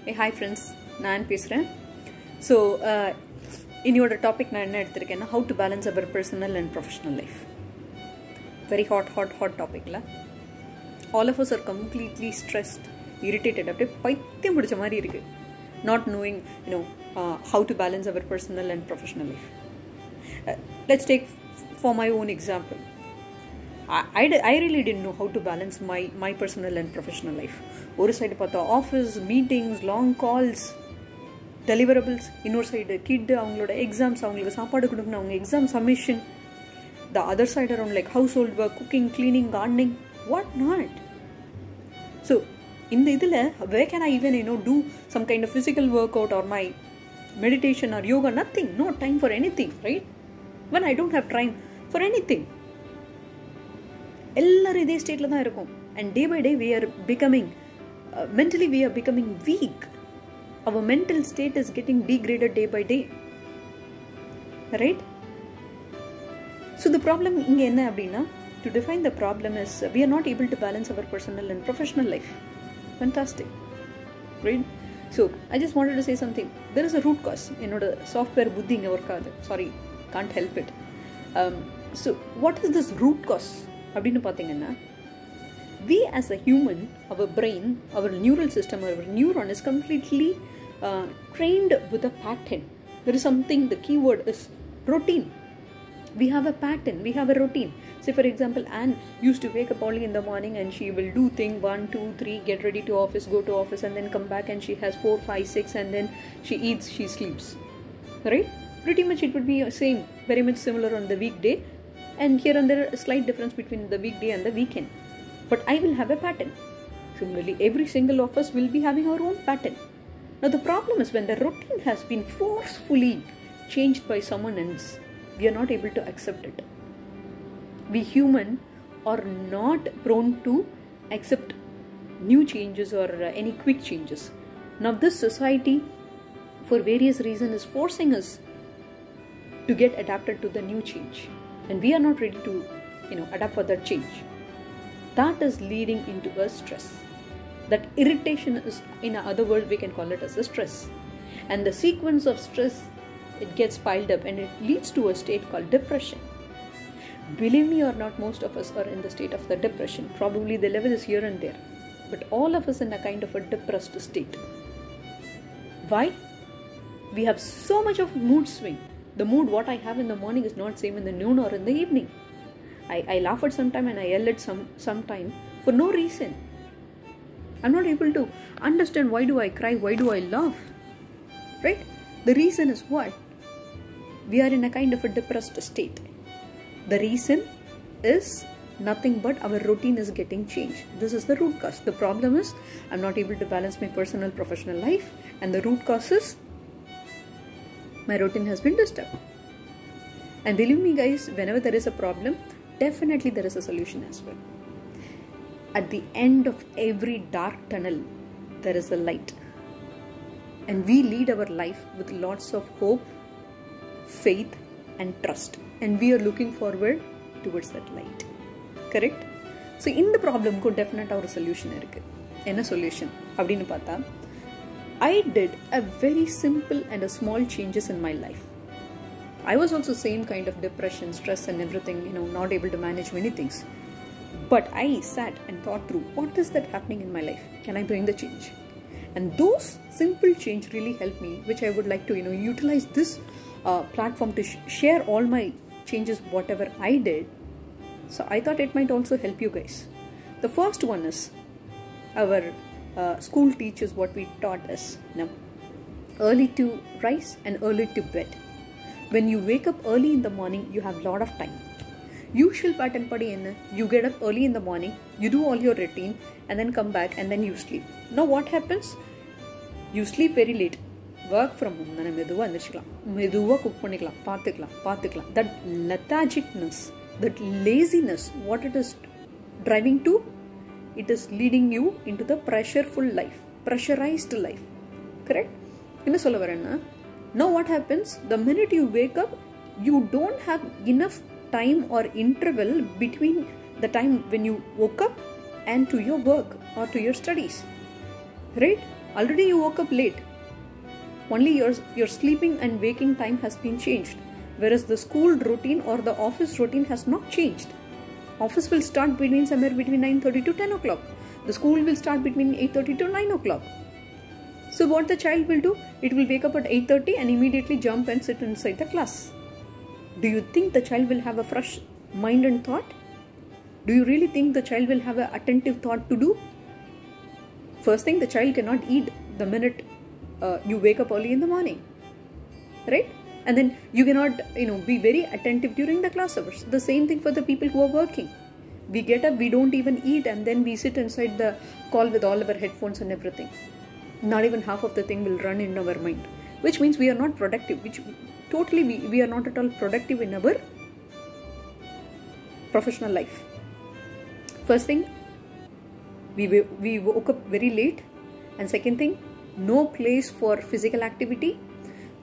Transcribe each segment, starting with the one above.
Hey, hi friends, நான் பேசுகிறேன். So இன்னையோட டாபிக் நான் என்ன எடுத்திருக்கேன்னா how to balance our personal and professional life. Very hot டாபிக்ல all of us are completely stressed, irritated, அப்படியே பைத்தியம் பிடிச்ச மாதிரி இருக்குது. Not knowing how to balance our personal and professional life. Let's take for my own example. I really didn't know how to balance my personal and professional life. ஒரு side பார்த்தா office meetings, long calls, deliverables, இன்னொரு side kit அவங்களோட exams, அவங்களுக்கு சாப்பாடு கொடுக்கணும், அவங்க exam submission. The other side around like house hold work, cooking, cleaning, gardening, what not. So இந்த இதில் where can I even do some kind of physical workout or my meditation or yoga? Nothing. No time for anything, right? When I don't have time for anything. எல்லாரும் இதே ஸ்டேட்டில் தான் இருக்கும். And day by day we are becoming mentally we are becoming weak. Our mental state is getting degraded day by day, right? So the problem inga enna appadina, to define the problem is we are not able to balance our personal and professional life. Fantastic, right? So I just wanted to say something. There is a root cause. Enoda software buddhi inga work aagudhu. Sorry, can't help it. So what is this root cause appadinu pathina? We as a human, our brain, our neural system, our neuron is completely trained with a pattern. There is something, the keyword is routine. We have a pattern, we have a routine. Say for example, Anne used to wake up early in the morning and she will do thing 1, 2, 3, get ready to office, go to office, and then come back and she has 4, 5, 6, and then she eats, she sleeps. Right? Pretty much it would be same, very much similar on the weekday, and here and there a slight difference between the weekday and the weekend. But I will have a pattern. Similarly, every single of us will be having our own pattern. Now the problem is when the routine has been forcefully changed by someone else, we are not able to accept it. We human are not prone to accept new changes or any quick changes. Now this society, for various reasons, is forcing us to get adapted to the new change. And we are not ready to, adapt for that change. That is leading into a stress. That irritation is, in other words, we can call it as a stress. And the sequence of stress, it gets piled up and it leads to a state called depression. Believe me or not, most of us are in the state of the depression. Probably the level is here and there. But all of us in a kind of a depressed state. Why? We have so much of mood swing. The mood what I have in the morning is not same in the noon or in the evening. I laugh at some time and I yell at some time for no reason. I'm not able to understand why do I cry, why do I laugh, right? The reason is what? We are in a kind of a depressed state. The reason is nothing but our routine is getting changed. This is the root cause. The problem is I'm not able to balance my personal professional life, and the root cause is my routine has been disturbed. And believe me guys, whenever there is a problem, definitely there is a solution as well. At the end of every dark tunnel, there is a light. And we lead our life with lots of hope, faith, and trust. And we are looking forward towards that light. Correct? So, in the problem, definitely our solution irukku. Enna solution? Appadinu paatha, I did a very simple and a small changes in my life. I was also same kind of depression, stress and everything, not able to manage many things. But I sat and thought through, what is that happening in my life? Can I bring the change? And those simple change really helped me, which I would like to, utilize this platform to share all my changes, whatever I did. So I thought it might also help you guys. The first one is our school teachers, what we taught us. Early to rise and early to bed. When you wake up early in the morning, you have lot of time. Usual pattern padi enna, you get up early in the morning, you do all your routine, and then come back and then you sleep. Now what happens? You sleep very late. Work from home, nana meduva endirchikalam, meduva cook pannikalam, paathukalam. That lethargicness, that laziness, what it is driving to, it is leading you into the pressurized life. Correct? Enna solla varena? Now what happens? The minute you wake up, you don't have enough time or interval between the time when you woke up and to your work or to your studies. Right? Already you woke up late. Only your sleeping and waking time has been changed. Whereas the school routine or the office routine has not changed. Office will start somewhere between 9:30 to 10 o'clock. The school will start between 8:30 to 9 o'clock. So what the child will do? It will wake up at 8:30 and immediately jump and sit inside the class. Do you think the child will have a fresh mind and thought? Do you really think the child will have an attentive thought to do? First thing, the child cannot eat the minute you wake up early in the morning, right? And then you cannot, be very attentive during the class hours. The same thing for the people who are working. We get up, we don't even eat, and then we sit inside the call with all our headphones and everything. Not even half of the thing will run in our mind, which means we are not productive, we are not at all productive in our professional life. First thing, we woke up very late, and second thing, no place for physical activity.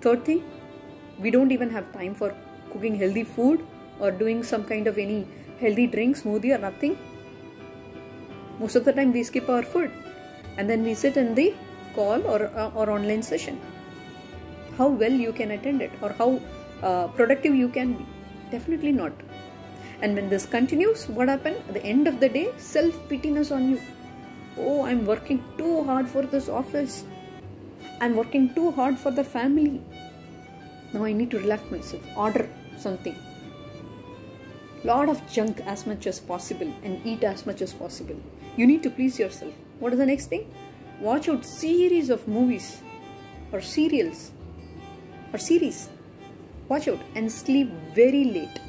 Third thing, we don't even have time for cooking healthy food or doing some kind of any healthy drink, smoothie or nothing. Most of the time we skip our food and then we sit in the call or online session. How well you can attend it or how productive you can be? Definitely not. And when this continues, what happens? At the end of the day, self-pityness on you. Oh, I'm working too hard for this office. I'm working too hard for the family. Now I need to relax myself. Order something. Lot of junk as much as possible and eat as much as possible. You need to please yourself. What is the next thing? Watch out series of movies or serials or series. Watch out and sleep very late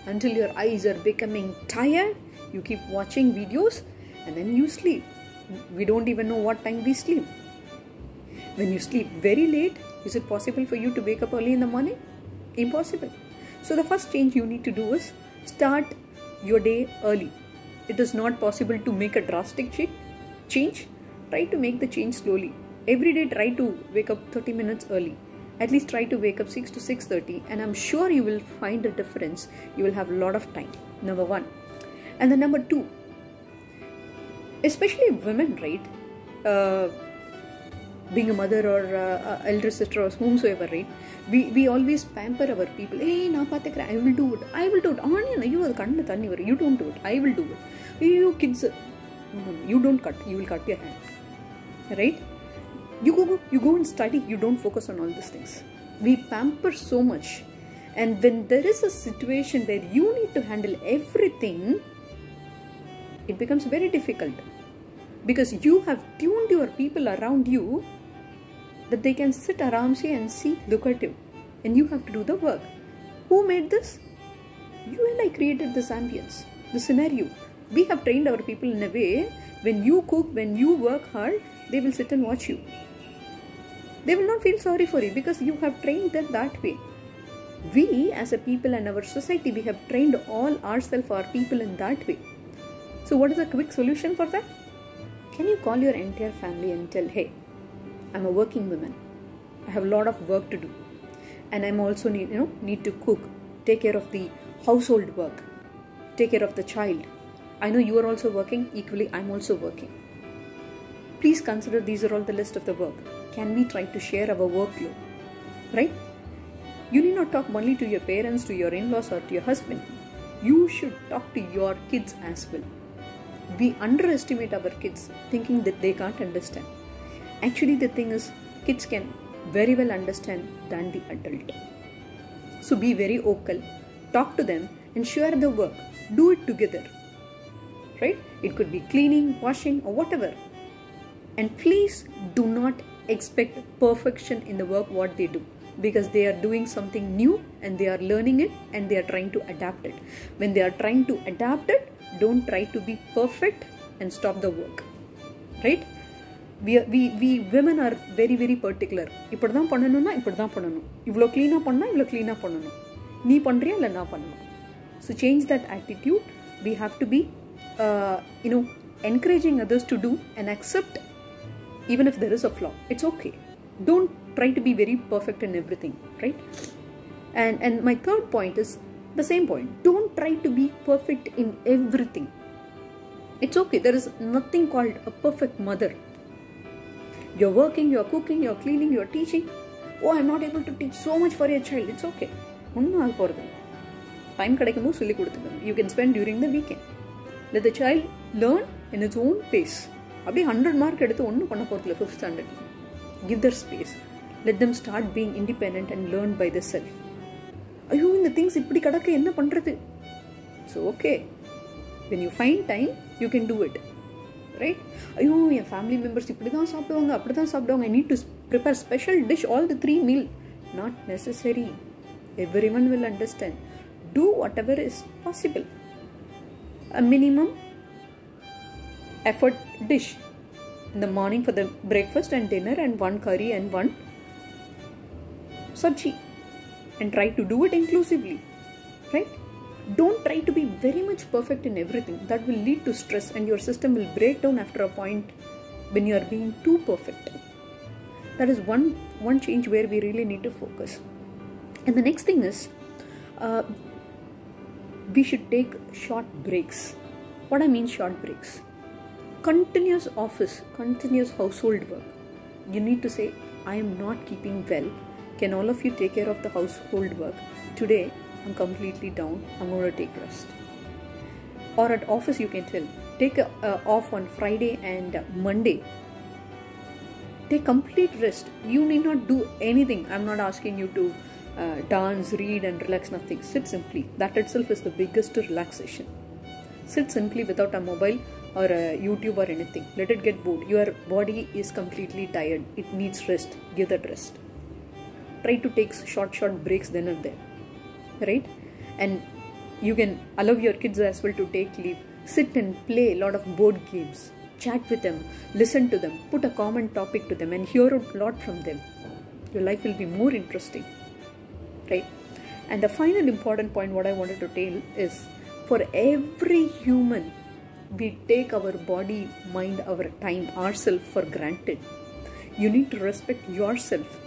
until your eyes are becoming tired. You keep watching videos and then you sleep. We don't even know what time we sleep. When you sleep very late, is it possible for you to wake up early in the morning? Impossible. So the first change you need to do is start your day early. It is not possible to make a drastic change. Try to make the change slowly. Every day try to wake up 30 minutes early. At least try to wake up 6 to 6:30 and I'm sure you will find a difference. You will have a lot of time. Number one. And then number two, especially women, right? Being a mother or elder sister or whomsoever, right? We always pamper our people. Hey, na pathikra, I will do it. I will do it. You don't do it. I will do it. You kids, you don't cut. You will cut your hand, right? You go and study. You don't focus on all these things. We pamper so much, and when there is a situation where you need to handle everything, it becomes very difficult. Because you have tuned your people around you that they can sit around you and see, look at you. And you have to do the work. Who made this? You and I created this ambience, the scenario. We have trained our people in a way, when you cook, when you work hard, they will sit and watch you. They will not feel sorry for you because you have trained them that way. We as a people and our society, we have trained all ourselves, our people in that way. So what is a quick solution for that? Can you call your entire family and tell, hey, I'm a working woman. I have a lot of work to do. And I'm also need to cook, take care of the household work, take care of the child. I know you are also working, equally I'm also working. Please consider these are all the list of the work. Can we try to share our workload, right? You need not talk only to your parents, to your in-laws or to your husband. You should talk to your kids as well. We underestimate our kids thinking that they can't understand. Actually, the thing is, kids can very well understand than the adult. So be very vocal, talk to them and share the work. Do it together, right? It could be cleaning, washing or whatever. And please do not expect perfection in the work what they do, because they are doing something new and they are learning it and they are trying to adapt it. When they are trying to adapt it, don't try to be perfect and stop the work, right? We women are very very particular. இப்படிதான் பண்ணணும்னா இப்படிதான் பண்ணணும். இவ்ளோ க்ளீனா பண்ணா இவ்ளோ க்ளீனா பண்ணணும். நீ பண்றியா இல்ல நான் பண்ணணும். So change that attitude. We have to be encouraging others to do and accept even if there is a flaw. It's okay. Don't try to be very perfect in everything, right? And my third point is the same point. Don't try to be perfect in everything. It's okay. There is nothing called a perfect mother. You're working, you're cooking, you're cleaning, you're teaching. Oh, I'm not able to teach so much for your child. It's okay. Time you can spend during the weekend. Let the child learn in its own pace. 100 mark at the 5th standard. Give their space. Let them start being independent and learn by themselves. In the things so okay. When you find time, you can do it. Right? Your family members I need to prepare special dish all the 3 meals. Not necessary. Everyone will understand. Do whatever is possible. A minimum effort dish in the morning for the breakfast and dinner, and 1 curry and 1 sabji, and try to do it inclusively, right? Don't try to be very much perfect in everything. That will lead to stress, and your system will break down after a point when you are being too perfect. That is one change where we really need to focus. And the next thing is we should take short breaks. What I mean short breaks? Continuous office, continuous household work. You need to say, I am not keeping well. Can all of you take care of the household work? Today, I'm completely down. I'm going to take rest. Or at office, you can tell, take off on Friday and Monday. Take complete rest. You need not do anything. I'm not asking you to dance, read and relax, nothing. Sit simply. That itself is the biggest relaxation. Sit simply without a mobile or a YouTube or anything. Let it get bored. Your body is completely tired. It needs rest. Give that rest. Try to take short breaks then and there. Right? And you can allow your kids as well to take leave. Sit and play a lot of board games. Chat with them. Listen to them. Put a common topic to them and hear a lot from them. Your life will be more interesting. Right? And the final important point what I wanted to tell is, for every human, we take our body, mind, our time, ourselves for granted. You need to respect yourself.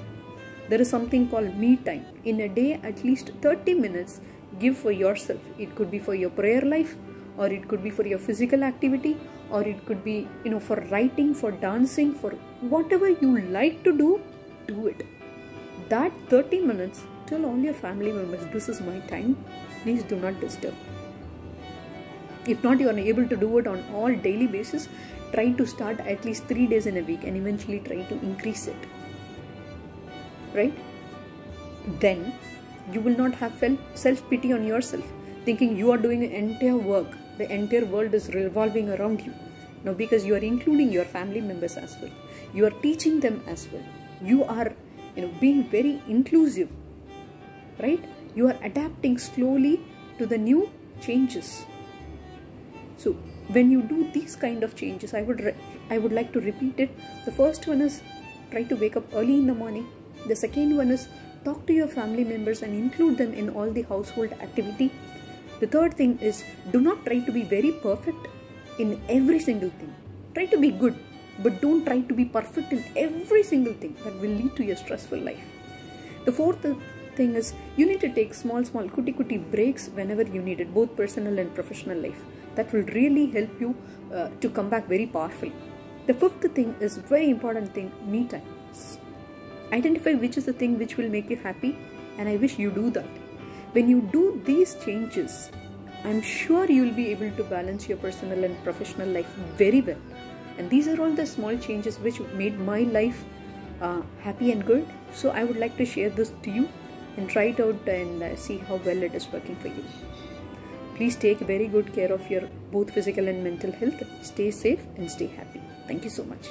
There is something called me time. In a day, at least 30 minutes give for yourself. It could be for your prayer life, or it could be for your physical activity, or it could be, for writing, for dancing, for whatever you like to do, do it. That 30 minutes, tell all your family members, this is my time. Please do not disturb. If not, you are able to do it on all daily basis. Try to start at least 3 days in a week and eventually try to increase it. Right? Then you will not have self-pity on yourself, thinking you are doing the entire work. The entire world is revolving around you. No, because you are including your family members as well. You are teaching them as well. You are, being very inclusive. Right? You are adapting slowly to the new changes. So when you do these kind of changes, I would like to repeat it. The first one is try to wake up early in the morning. The second one is talk to your family members and include them in all the household activity. The third thing is, do not try to be very perfect in every single thing. Try to be good, but don't try to be perfect in every single thing. That will lead to a stressful life. The fourth thing is, you need to take small kuti breaks whenever you need it, both personal and professional life. That will really help you to come back very powerfully. The fifth thing is very important thing, me time. Identify which is the thing which will make you happy, and I wish you do that. When you do these changes, I'm sure you will be able to balance your personal and professional life very well. And these are all the small changes which made my life happy and good. So I would like to share this to you and try it out and see how well it is working for you. Please take very good care of your both physical and mental health. Stay safe and stay happy. Thank you so much.